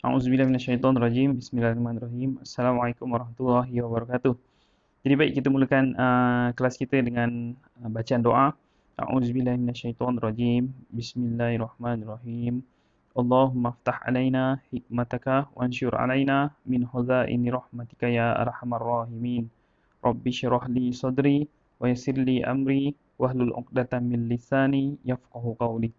A'udzubillahi minasyaitonirrajim. Bismillahirrahmanirrahim. Assalamualaikum warahmatullahi wabarakatuh. Jadi baik, kita mulakan kelas kita dengan bacaan doa. A'udzubillahi minasyaitonirrajim. Bismillahirrahmanirrahim. Allahumma aftah alaina hikmataka wansyur alaina min khazaini rahmatika ya arhamar rahimin. Rabbi syrah li sadri wa yassir li amri wahlul 'uqdatam min lisani yafqahu qawli.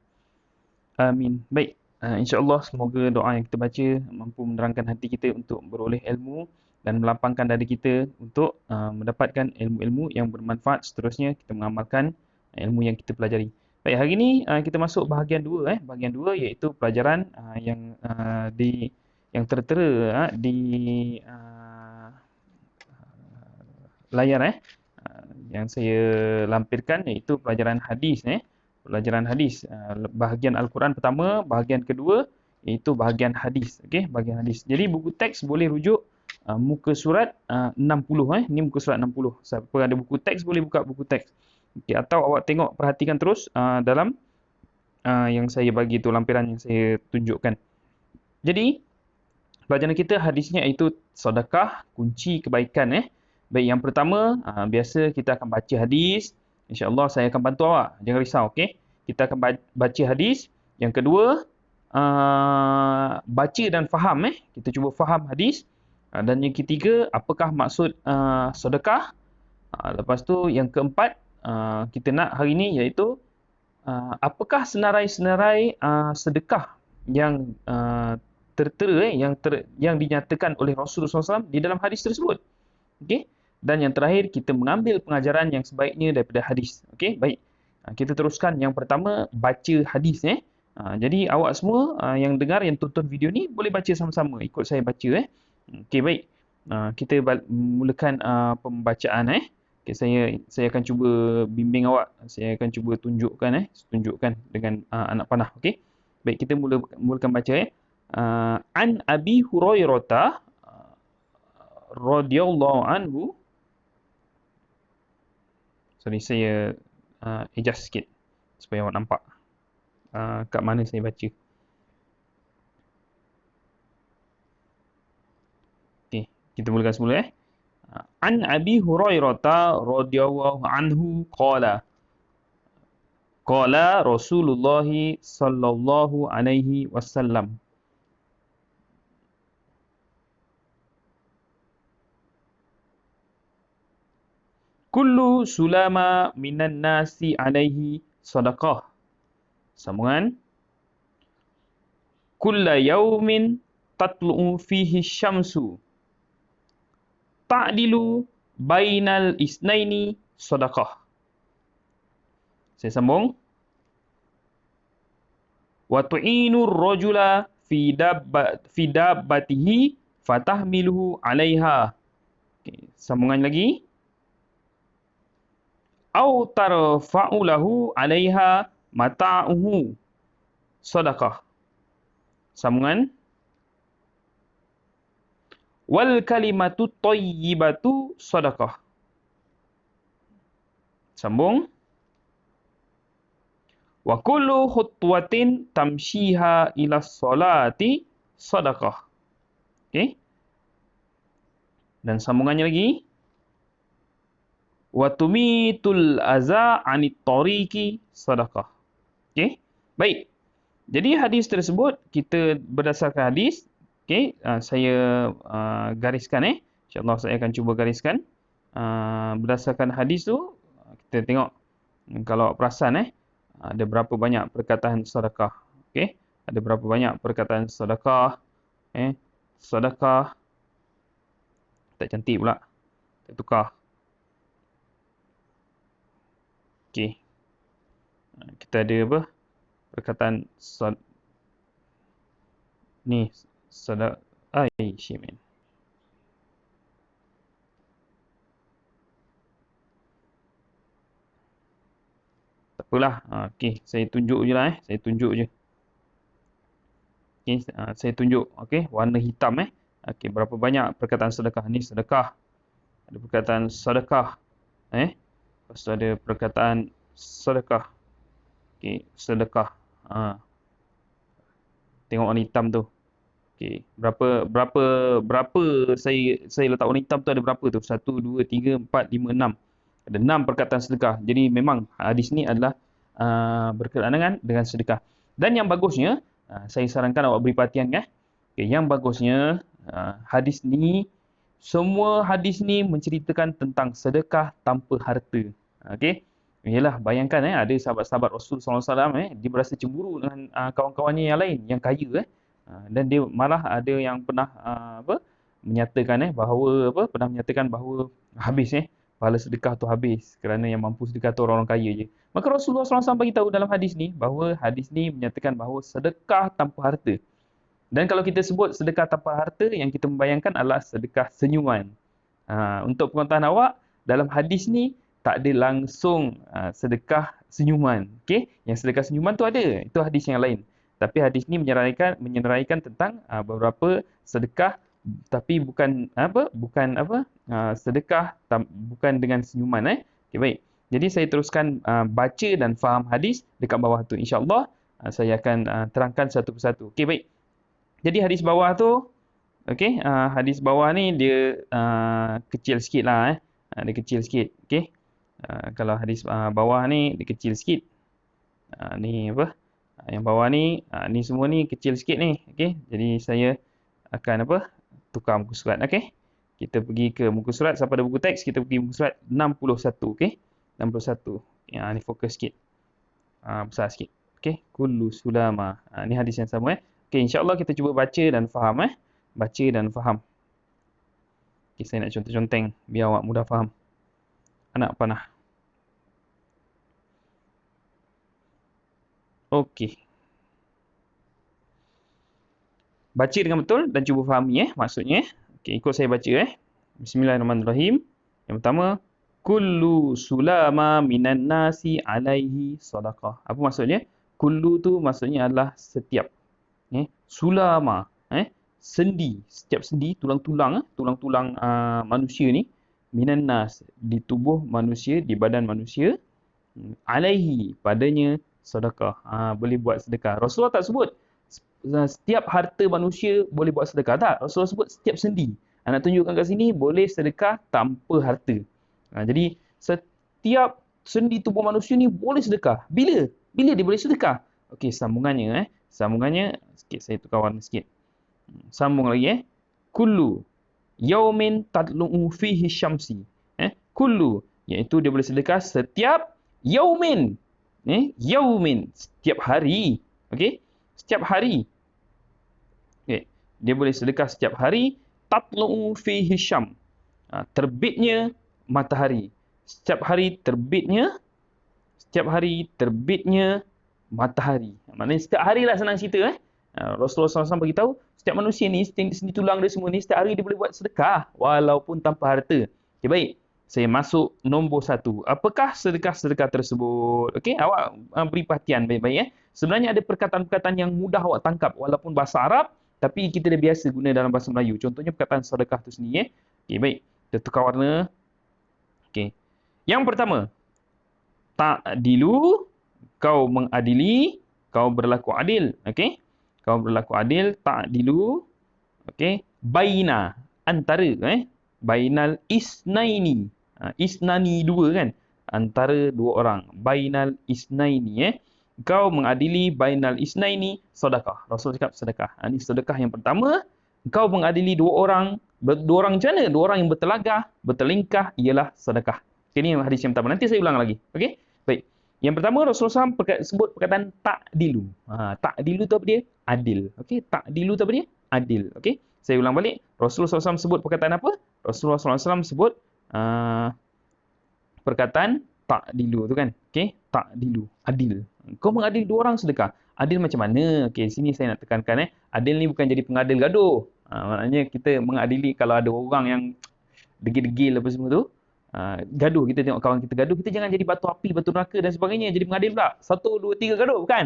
Amin. Baik, insya-Allah semoga doa yang kita baca mampu menerangkan hati kita untuk beroleh ilmu dan melapangkan dada kita untuk mendapatkan ilmu-ilmu yang bermanfaat, seterusnya kita mengamalkan ilmu yang kita pelajari. Baik, hari ini kita masuk bahagian 2 Bahagian 2 iaitu pelajaran yang tertera di layar yang saya lampirkan, iaitu pelajaran hadis pelajaran hadis. Bahagian Al-Quran pertama, bahagian kedua iaitu bahagian hadis. Okey, bahagian hadis. Jadi buku teks boleh rujuk muka surat 60 Ini muka surat 60. Siapa ada buku teks boleh buka buku teks. Okey, atau awak tengok, perhatikan terus dalam yang saya bagi tu, lampiran yang saya tunjukkan. Jadi pelajaran kita hadisnya iaitu sedekah kunci kebaikan. Baik, yang pertama, biasa kita akan baca hadis. InsyaAllah saya akan bantu awak. Jangan risau, okey? Kita akan baca hadis. Yang kedua, baca dan faham. Kita cuba faham hadis. Dan yang ketiga, apakah maksud sedekah? Lepas tu, yang keempat, kita nak hari ini iaitu apakah senarai-senarai sedekah yang tertera, yang dinyatakan oleh Rasulullah SAW di dalam hadis tersebut. Okey? Dan yang terakhir, kita mengambil pengajaran yang sebaiknya daripada hadis. Okey, baik. Kita teruskan yang pertama, baca hadis. Jadi awak semua yang dengar, yang tonton video ni boleh baca sama-sama. Ikut saya baca. Okey, baik. Kita mulakan pembacaan. Okey, saya akan cuba bimbing awak. Saya akan cuba tunjukkan dengan anak panah. Okey. Baik, kita mulakan baca. An Abi Hurairah radhiyallahu anhu. Sorry, saya adjust sikit supaya awak nampak kat mana saya baca. Okey, kita mulakan semula. An Abi Hurairah radhiyallahu anhu qala Rasulullah sallallahu alaihi wasallam, kullu sulama minan nasi alaihi sadaqah. Sambungan. Kulla yaumin tatlu'u fihi syamsu. Ta'dilu bainal isnaini sadaqah. Saya sambung. Wa tu'inu rajula fi dabbatihi fatahmiluhu 'alaiha. Okay, sambungan lagi. Au tarfa'u lahu 'alaiha mata'uhu sadaqah. Sambungan. Wal kalimatu thayyibatu sadaqah. Sambung. Wa kullu khutwatin tamshiha ila salati sadaqah. Okey. Dan sambungannya lagi. Wa tumitul aza anit tariqi sadaqah. Okey. Baik. Jadi hadis tersebut kita berdasarkan hadis, okey, saya gariskan Insya-Allah saya akan cuba gariskan. Berdasarkan hadis tu kita tengok, kalau perasan ada berapa banyak perkataan sedekah. Okey. Ada berapa banyak perkataan sedekah. Sedekah. Tak cantik pula. Kita tukar. Okey. Kita ada apa? Perkataan ni sedekah. Shit. Tak apalah. Okey, saya tunjuk je lah. Saya tunjuk je. Okey, saya tunjuk. Okey, warna hitam Okey, berapa banyak perkataan sedekah ni? Sedekah. Ada perkataan sedekah. Lepas tu ada perkataan sedekah. Okey, sedekah. Tengok warna hitam tu. Okey, berapa saya letak warna hitam tu ada berapa tu? 1 2 3 4 5 6. Ada 6 perkataan sedekah. Jadi memang hadis ni adalah berkenaan dengan sedekah. Dan yang bagusnya, saya sarankan awak beri perhatian ya. Okey, yang bagusnya hadis ni, semua hadis ni menceritakan tentang sedekah tanpa harta. Okey. Yalah, bayangkan ada sahabat-sahabat Rasul SAW dia berasa cemburu dengan kawan-kawannya yang lain yang kaya dan dia malah ada yang pernah menyatakan pernah menyatakan bahawa habis pahala sedekah tu habis kerana yang mampu sedekah tu orang-orang kaya je. Maka Rasulullah SAW bagi tahu dalam hadis ni bahawa hadis ni menyatakan bahawa sedekah tanpa harta. Dan kalau kita sebut sedekah tanpa harta, yang kita membayangkan adalah sedekah senyuman. Untuk pengetahuan awak, dalam hadis ni tak ada langsung sedekah senyuman. Okey, yang sedekah senyuman tu ada. Itu hadis yang lain. Tapi hadis ni menyenaraikan tentang beberapa sedekah tapi bukan sedekah bukan dengan senyuman Okey, baik. Jadi saya teruskan baca dan faham hadis dekat bawah tu. Insya-Allah saya akan terangkan satu persatu. Okey, baik. Jadi hadis bawah tu, okey, hadis bawah ni dia kecil sikit lah dia kecil sikit, okey. Kalau hadis bawah ni dia kecil sikit. Ni yang bawah ni, ni semua ni kecil sikit ni, okey. Jadi saya akan tukar muka surat, okey. Kita pergi ke muka surat, siapa ada buku teks, kita pergi muka surat 61, okey. 61. Ni fokus sikit. Besar sikit. Okey, kullu sulama. Ni hadis yang sama Okey, insya-Allah kita cuba baca dan faham Baca dan faham. Okey, saya nak conteng-conteng biar awak mudah faham. Anak panah. Okey. Baca dengan betul dan cuba fahami maksudnya. Okey, ikut saya baca Bismillahirrahmanirrahim. Yang pertama, kullu sulama minan nasi alaihi sadaqah. Apa maksudnya? Kullu tu maksudnya adalah setiap. Sulama, sendi, setiap sendi, tulang-tulang manusia ni, minan nas, di tubuh manusia, di badan manusia, alaihi, padanya sedekah. Boleh buat sedekah. Rasulullah tak sebut setiap harta manusia boleh buat sedekah, tak. Rasulullah sebut setiap sendi. Nak tunjukkan kat sini boleh sedekah tanpa harta. Jadi setiap sendi tubuh manusia ni boleh sedekah. Bila dia boleh sedekah? Okey, sambungannya Sambungannya sikit, saya tukar warna sikit. Sambung lagi kullu yaumin tadlu'u fihi syamsi. Kullu iaitu dia boleh sedekah setiap yaumin. Yaumin, setiap hari. Okey? Setiap hari. Okey, dia boleh sedekah setiap hari tadlu'u fihi syam. Terbitnya matahari. Setiap hari terbitnya matahari. Maknanya setiap hari lah, senang cerita Rasulullah SAW beritahu setiap manusia ni, sendi tulang dia semua ni, setiap hari dia boleh buat sedekah walaupun tanpa harta. Okay, baik. Saya masuk nombor 1. Apakah sedekah-sedekah tersebut? Okey, awak beri perhatian baik-baik Sebenarnya ada perkataan-perkataan yang mudah awak tangkap walaupun bahasa Arab, tapi kita dah biasa guna dalam bahasa Melayu. Contohnya perkataan sedekah tu sendiri Okey, baik. Kita tukar warna. Okey. Yang pertama, ta'dilu, kau mengadili, kau berlaku adil. Okey? Kau berlaku adil, ta'dilu. Okey? Baina, antara bainal isnaini. Isnani, dua kan? Antara dua orang. Bainal isnaini Kau mengadili bainal isnaini sedekah. Rasul cakap sedekah. Ini sedekah yang pertama. Kau mengadili dua orang. Dua orang macam mana? Dua orang yang bertelagah, bertelingkah ialah sedekah. Ini hadis yang pertama. Nanti saya ulang lagi. Okey? Baik. Yang pertama Rasulullah SAW sebut perkataan ta'dilu. Ta'dilu tu apa dia? Adil. Okey, ta'dilu tu apa dia? Adil. Okey. Saya ulang balik. Rasulullah SAW sebut perkataan apa? Rasulullah SAW sebut perkataan ta'dilu tu kan. Okey, ta'dilu, adil. Kau mengadil dua orang sedekah. Adil macam mana? Okey, sini saya nak tekankan adil ni bukan jadi pengadil gaduh. Maknanya kita mengadili kalau ada orang yang degil-degil apa semua tu. Gaduh, kita tengok kawan kita gaduh, kita jangan jadi batu api, batu neraka dan sebagainya, jadi pengadil pula. 1, 2, 3 gaduh, bukan?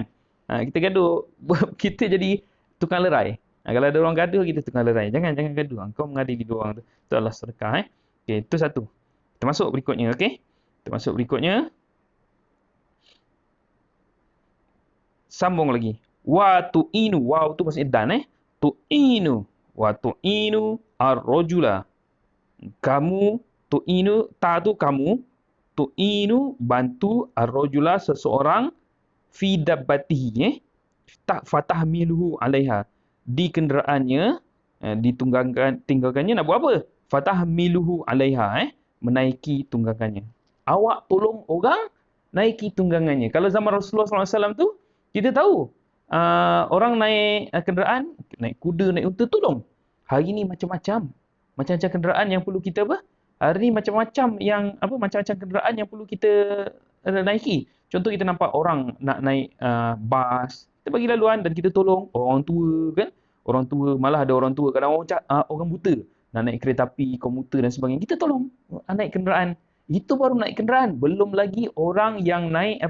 Kita gaduh, kita jadi tukang lerai. Kalau ada orang gaduh, kita tukang lerai. Jangan gaduh. Kau mengadili dua orang tu. Itu adalah sedekah. Okey, itu satu. Kita masuk berikutnya, okey? Kita masuk berikutnya. Sambung lagi. Wa tu'inu, wow tu maksudnya dan tu'inu wa tu'inu ar-rajula. Kamu tu'inu, ta tu kamu, tu'inu bantu ar-rajula seseorang fi dabbatihi, tak fatahmiluhu 'alaiha, di kenderaannya, tinggalkannya nak buat apa? Fatahmiluhu 'alaiha, menaiki tunggangannya. Awak tolong orang naiki tunggangannya. Kalau zaman Rasulullah SAW tu, kita tahu orang naik kenderaan, naik kuda, naik unta, tolong. Hari ni macam-macam. Macam-macam kenderaan yang perlu kita apa? Hari ni macam-macam macam-macam kenderaan yang perlu kita naiki. Contoh kita nampak orang nak naik bas, kita bagi laluan dan kita tolong orang tua kan. Orang tua, malah ada orang tua, kadang orang buta nak naik kereta api, komuter dan sebagainya. Kita tolong naik kenderaan. Itu baru naik kenderaan. Belum lagi orang yang naik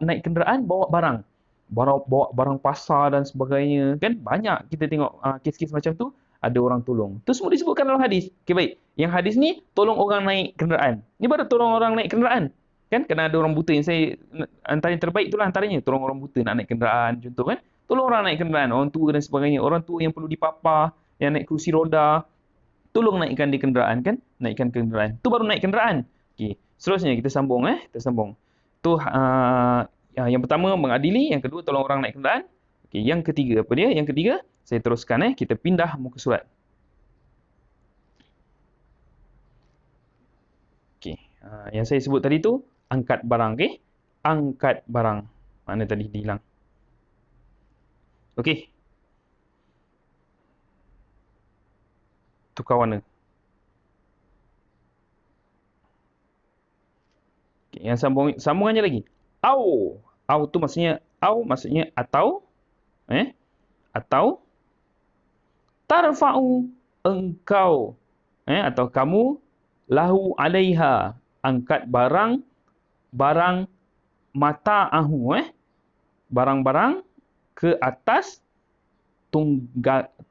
naik kenderaan, bawa barang. Bawa barang pasar dan sebagainya. Kan banyak kita tengok kes-kes macam tu, ada orang tolong. Itu semua disebutkan dalam hadis. Okey, baik. Yang hadis ni, tolong orang naik kenderaan. Ni baru tolong orang naik kenderaan. Kan, kena ada orang buta yang antara yang terbaik itulah antaranya. Tolong orang buta nak naik kenderaan, contoh kan. Tolong orang naik kenderaan, orang tua dan sebagainya. Orang tua yang perlu dipapah, yang naik kerusi roda, tolong naikkan di kenderaan kan. Naikkan kenderaan. Itu baru naik kenderaan. Okey, seterusnya kita sambung. Kita sambung. Tu yang pertama mengadili, yang kedua tolong orang naik kenderaan. Okey, yang ketiga apa dia? Yang ketiga, saya teruskan kita pindah muka surat. Okey, yang saya sebut tadi tu angkat barang, okey? Angkat barang. Mana tadi hilang? Okey. Tukar warna. Okay, yang sambungannya lagi. Au. Au tu maksudnya atau atau tarfa'u, engkau atau kamu, lahu 'alaiha, angkat barang mata'ahu, barang-barang ke atas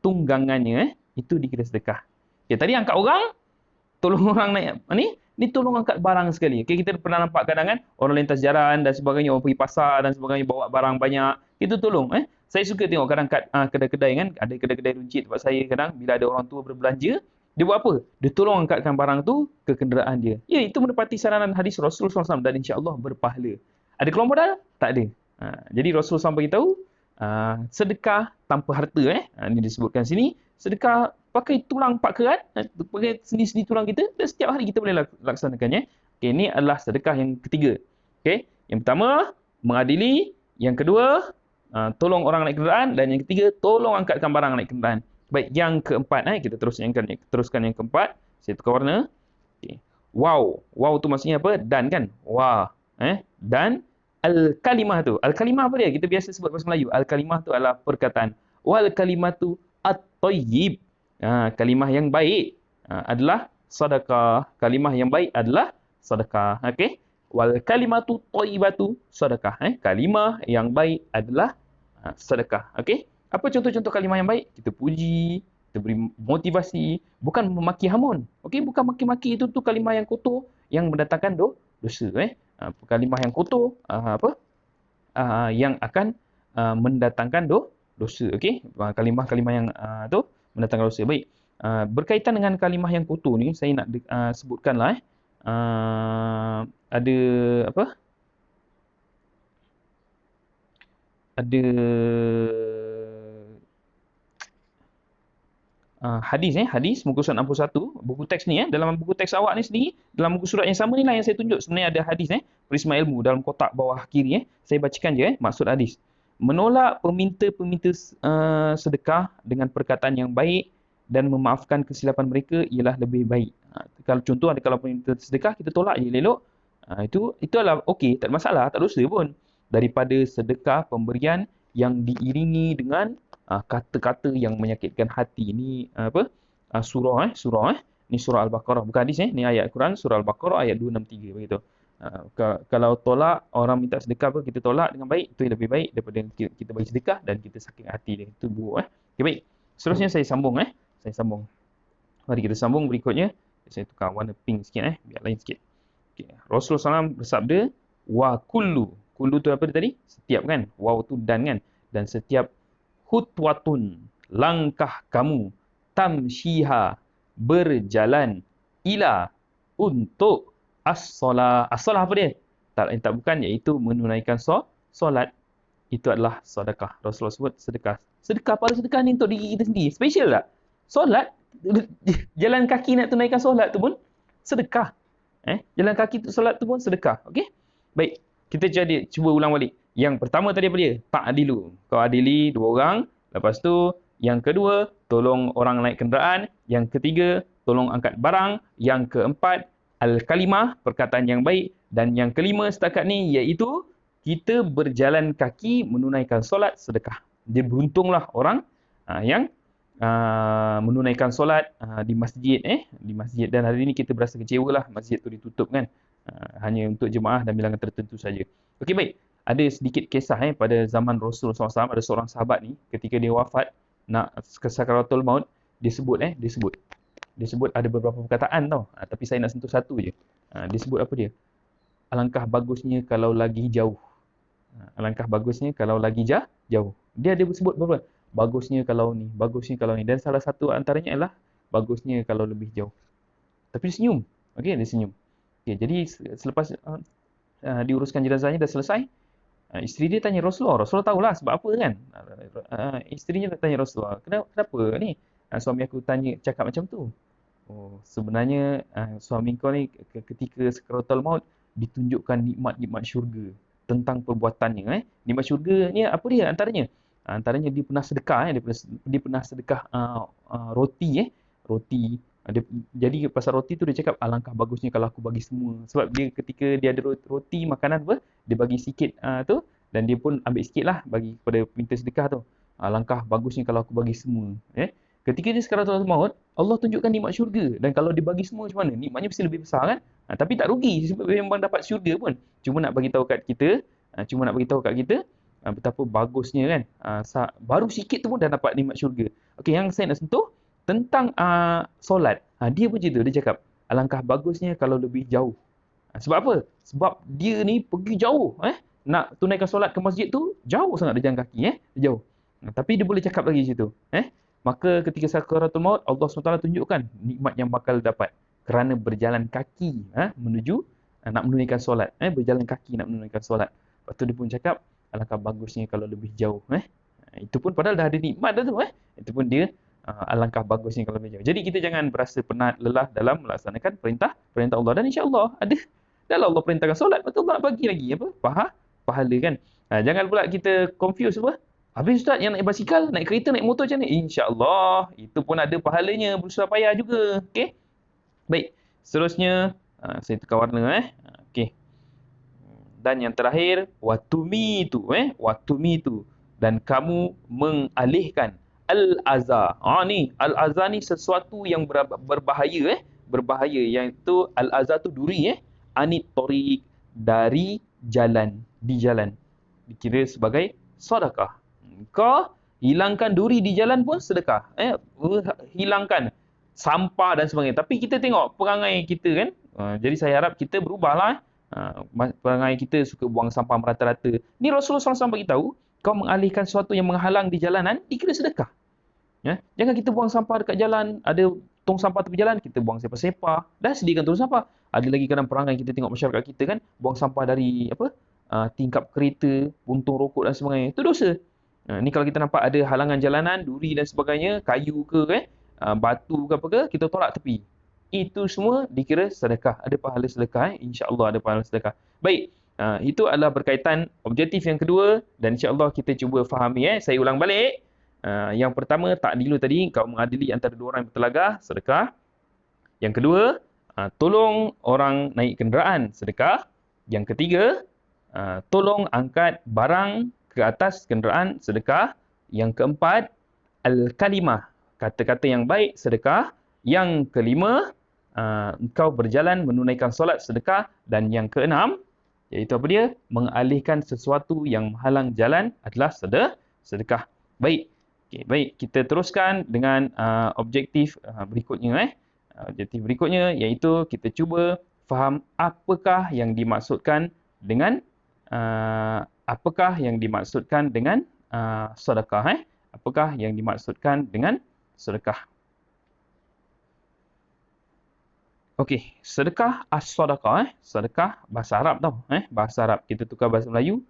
tunggangannya, itu dikira sedekah. Okay, tadi angkat orang, tolong orang naik ni tolong angkat barang sekali. Okay, kita pernah nampak kadang kan orang lintas jalan dan sebagainya, orang pergi pasar dan sebagainya, bawa barang banyak, kita tolong. Saya suka tengok kadang kat kedai-kedai kan, ada kedai-kedai runcit tempat saya kadang, bila ada orang tua berbelanja, dia buat apa? Dia tolong angkatkan barang tu ke kenderaan dia. Ya, itu menepati saranan hadis Rasulullah SAW dan insya-Allah berpahala. Ada keluar modal? Tak ada. Jadi Rasulullah SAW beritahu, sedekah tanpa harta. Ini disebutkan sini, sedekah pakai tulang 4 kerat, pakai sendi-sendi tulang kita, dan setiap hari kita boleh laksanakannya. Okay, ini adalah sedekah yang ketiga. Okay, yang pertama mengadili, yang kedua tolong orang naik kenderaan, dan yang ketiga tolong angkatkan barang naik kenderaan. Baik, yang keempat kita teruskan yang keempat. Saya tukar warna. Okay. Wow tu maksudnya apa? Dan kan? Wah, dan al-kalimah tu. Al-kalimah apa dia? Kita biasa sebut bahasa Melayu. Al-kalimah tu adalah perkataan. Wal kalimatu at-tayyib. Kalimah yang baik adalah sedekah. Kalimah yang baik adalah sedekah. Okey. Wal kalimatu thayyibatu sedekah. Kalimah yang baik adalah sedekah. Okey. Apa contoh-contoh kalimah yang baik? Kita puji, kita beri motivasi, bukan memaki hamun. Okey, bukan maki-maki, itu kalimah yang kotor yang mendatangkan dosa. Kalimah yang kotor yang akan mendatangkan dosa. Okey. Kalimah-kalimah yang tu mendatangkan dosa. Baik. Berkaitan dengan kalimah yang kotor ni, saya nak sebutkanlah ada apa? Ada hadis muka surat 61, buku teks ni dalam buku teks awak ni sendiri, dalam buku surat yang sama ni lah yang saya tunjuk, sebenarnya ada hadis Prisma Ilmu dalam kotak bawah kiri saya bacakan je maksud hadis. Menolak peminta-peminta sedekah dengan perkataan yang baik dan memaafkan kesilapan mereka ialah lebih baik. Kalau contoh kalau peminta sedekah kita tolak je elok, itu adalah okey, tak ada masalah, tak dosa pun, daripada sedekah pemberian yang diiringi dengan kata-kata yang menyakitkan hati. Ini surah ni surah Al-Baqarah, bukan hadis ni ayat Quran, surah Al-Baqarah ayat 263 begitu. Kalau tolak orang minta sedekah kita tolak dengan baik, itu lebih baik daripada kita bagi sedekah dan kita sakit hati dia. Itu buruk. Okay, baik. Seterusnya saya sambung Mari kita sambung berikutnya. Saya tukar warna pink sikit biar lain sikit. Okay. Rasulullah SAW bersabda, wa kullu tu apa tadi? Setiap kan? Waw tu dan kan? Dan setiap khutwatun, langkah kamu, tamshiha, berjalan, ila, untuk, as-solah. As-solah apa dia? Tak lain tak bukan, iaitu menunaikan solat. Itu adalah sedekah. Rasulullah sebut sedekah. Sedekah, pada sedekah ni untuk diri kita sendiri. Special tak? Solat, jalan kaki nak tunaikan solat tu pun sedekah. Jalan kaki untuk solat tu pun sedekah. Okey? Baik, kita jadi cuba ulang balik. Yang pertama tadi apa dia? Ta'dilu. Kau adili dua orang. Lepas tu, yang kedua, tolong orang naik kenderaan. Yang ketiga, tolong angkat barang. Yang keempat, al-kalimah, perkataan yang baik. Dan yang kelima setakat ni iaitu kita berjalan kaki menunaikan solat sedekah. Dia beruntunglah orang yang menunaikan solat di masjid. Di masjid. Dan hari ini kita berasa kecewa lah masjid tu ditutup kan. Hanya untuk jemaah dan bilangan tertentu saja. Okey, baik. Ada sedikit kisah pada zaman Rasulullah SAW. Ada seorang sahabat ni ketika dia wafat nak ke sakaratul maut, dia sebut ada beberapa perkataan tau. Tapi saya nak sentuh satu je. Dia sebut apa dia? Alangkah bagusnya kalau lagi jauh. Alangkah bagusnya kalau lagi jauh. Dia sebut berapa? Bagusnya kalau ni, bagusnya kalau ni. Dan salah satu antaranya adalah bagusnya kalau lebih jauh. Tapi dia senyum. Okey, dia senyum. Okey, jadi selepas diuruskan jenazahnya dah selesai, isteri dia tanya Rasulullah. Rasulullah tahulah sebab apa kan. Isterinya tanya Rasulullah, kenapa ni suami aku cakap macam tu? Oh, sebenarnya suami kau ni ketika sakaratul maut ditunjukkan nikmat-nikmat syurga tentang perbuatannya. Nikmat syurga ni apa dia antaranya? Antaranya dia pernah sedekah. Dia pernah sedekah roti. Roti. Jadi pasal roti tu dia cakap alangkah bagusnya kalau aku bagi semua. Sebab dia ketika dia ada roti makanan apa, dia bagi sikit tu, dan dia pun ambil sikit lah bagi kepada peminta sedekah tu. Alangkah bagusnya kalau aku bagi semua. Ketika dia sakaratul maut, Allah tunjukkan nikmat syurga. Dan kalau dia bagi semua macam mana? Nikmatnya mesti lebih besar kan? Tapi tak rugi sebab memang dapat syurga pun. Cuma nak bagi tahu kat kita, betapa bagusnya kan. Baru sikit tu pun dah dapat nikmat syurga. Okey, yang saya nak sentuh tentang solat. Dia pun cerita, dia cakap alangkah bagusnya kalau lebih jauh. Sebab apa? Sebab dia ni pergi jauh. Nak tunaikan solat ke masjid tu jauh sangat dia jalan kaki. Jauh. Tapi dia boleh cakap lagi situ. Maka ketika sakaratul maut, Allah SWT tunjukkan nikmat yang bakal dapat kerana berjalan kaki menuju nak menunaikan solat. Berjalan kaki nak menunaikan solat. Lepas tu dia pun cakap alangkah bagusnya kalau lebih jauh. Itu pun padahal dah ada nikmat dah tu. Itu pun dia alangkah bagusnya kalau lebih jauh. Jadi kita jangan berasa penat, lelah dalam melaksanakan perintah Allah. Dan insya-Allah ada dalam Allah perintahkan solat, betul Allah nak bagi lagi apa? Pahala kan. Jangan pula kita confuse apa? Habis Ustaz yang naik basikal, naik kereta, naik motor macam ni? InsyaAllah, itu pun ada pahalanya, berusaha payah juga. Okey. Baik, seterusnya, saya tukar warna. Okey. Dan yang terakhir, watumitu. Watumitu. Dan kamu mengalihkan al-aza. Ni, al-aza ni sesuatu yang berbahaya. Berbahaya, iaitu al-aza tu duri. Anit tariq, dari jalan, di jalan. Dikira sebagai sedekah. Kau hilangkan duri di jalan pun sedekah. Hilangkan sampah dan sebagainya. Tapi kita tengok perangai kita kan. Jadi saya harap kita berubahlah. Perangai kita suka buang sampah merata-rata. Ni Rasulullah SAW beritahu, kau mengalihkan sesuatu yang menghalang di jalanan, dikira sedekah. Jangan kita buang sampah dekat jalan, ada tong sampah tepi jalan, kita buang sepah-sepah. Dah sediakan tong sampah. Ada lagi kadang perangai kita tengok masyarakat kita kan, buang sampah dari tingkap kereta, puntung rokok dan sebagainya. Itu dosa. Ni kalau kita nampak ada halangan jalanan, duri dan sebagainya, kayu ke batu ke apa ke, kita tolak tepi. Itu semua dikira sedekah. Ada pahala sedekah. InsyaAllah ada pahala sedekah. Baik. Itu adalah berkaitan objektif yang kedua. Dan insyaAllah kita cuba fahami. Saya ulang balik. Yang pertama, ta'dilu tadi. Kau mengadili antara dua orang yang bertelagah. Sedekah. Yang kedua, tolong orang naik kenderaan. Sedekah. Yang ketiga, tolong angkat barang ke atas kenderaan, sedekah. Yang keempat, al-kalimah, kata-kata yang baik, sedekah. Yang kelima, engkau berjalan menunaikan solat, sedekah. Dan yang keenam, iaitu apa dia? Mengalihkan sesuatu yang menghalang jalan adalah sedekah. Baik. Okay, baik, kita teruskan dengan objektif berikutnya. Objektif berikutnya iaitu kita cuba faham apakah yang dimaksudkan dengan sedekah. apakah yang dimaksudkan dengan sedekah. Okey, sedekah as-sadaqah sedekah bahasa Arab tau bahasa Arab kita tukar bahasa Melayu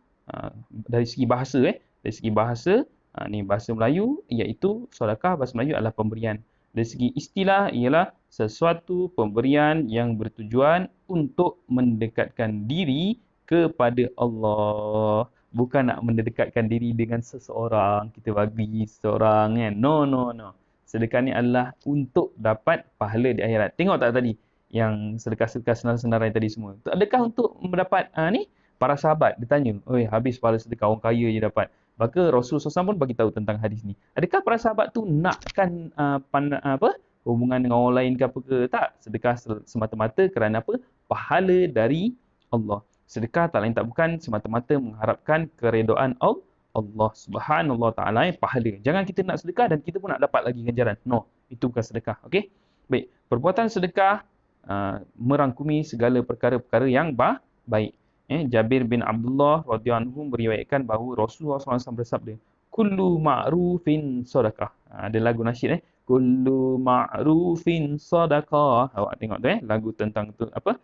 dari segi bahasa dari segi bahasa ni bahasa Melayu iaitu sedekah bahasa Melayu adalah pemberian. Dari segi istilah ialah sesuatu pemberian yang bertujuan untuk mendekatkan diri kepada Allah. Bukan nak mendekatkan diri dengan seseorang, kita bagi seseorang kan. No, no, no. Sedekah ni adalah untuk dapat pahala di akhirat. Tengok tak tadi? Yang sedekah-sedekah senarai-senarai tadi semua. Adakah untuk mendapat ni? Para sahabat ditanya, "Oi, habis pahala sedekah orang kaya je dapat." Maka Rasulullah SAW pun bagi tahu tentang hadis ni. Adakah para sahabat tu nakkan hubungan dengan orang lain ke apa ke? Tak. Sedekah semata-mata kerana apa? Pahala dari Allah. Sedekah tak lain tak bukan semata-mata mengharapkan keredaan Allah Subhanahu Wa Taala pahala. Jangan kita nak sedekah dan kita pun nak dapat lagi ganjaran. No, itu bukan sedekah. Okey? Baik, perbuatan sedekah merangkumi segala perkara-perkara yang baik. Jabir bin Abdullah radhiyallahu anhu meriwayatkan bahawa Rasulullah SAW bersabda, "Kullu ma'rufin sedekah." Ada lagu nasyid "Kullu ma'rufin sedekah." Awak tengok tu lagu tentang tu apa?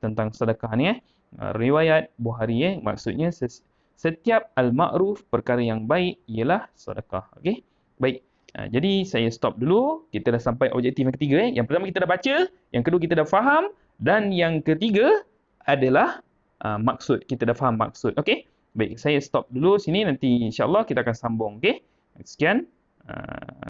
Tentang sedekah ni riwayat Bukhari maksudnya setiap al-ma'ruf perkara yang baik ialah sedekah. Okey? Baik. Jadi saya stop dulu. Kita dah sampai objektif yang ketiga. Yang pertama kita dah baca, yang kedua kita dah faham dan yang ketiga adalah maksud. Kita dah faham maksud. Okey? Baik, saya stop dulu sini, nanti insya-Allah kita akan sambung. Okey? Sekian.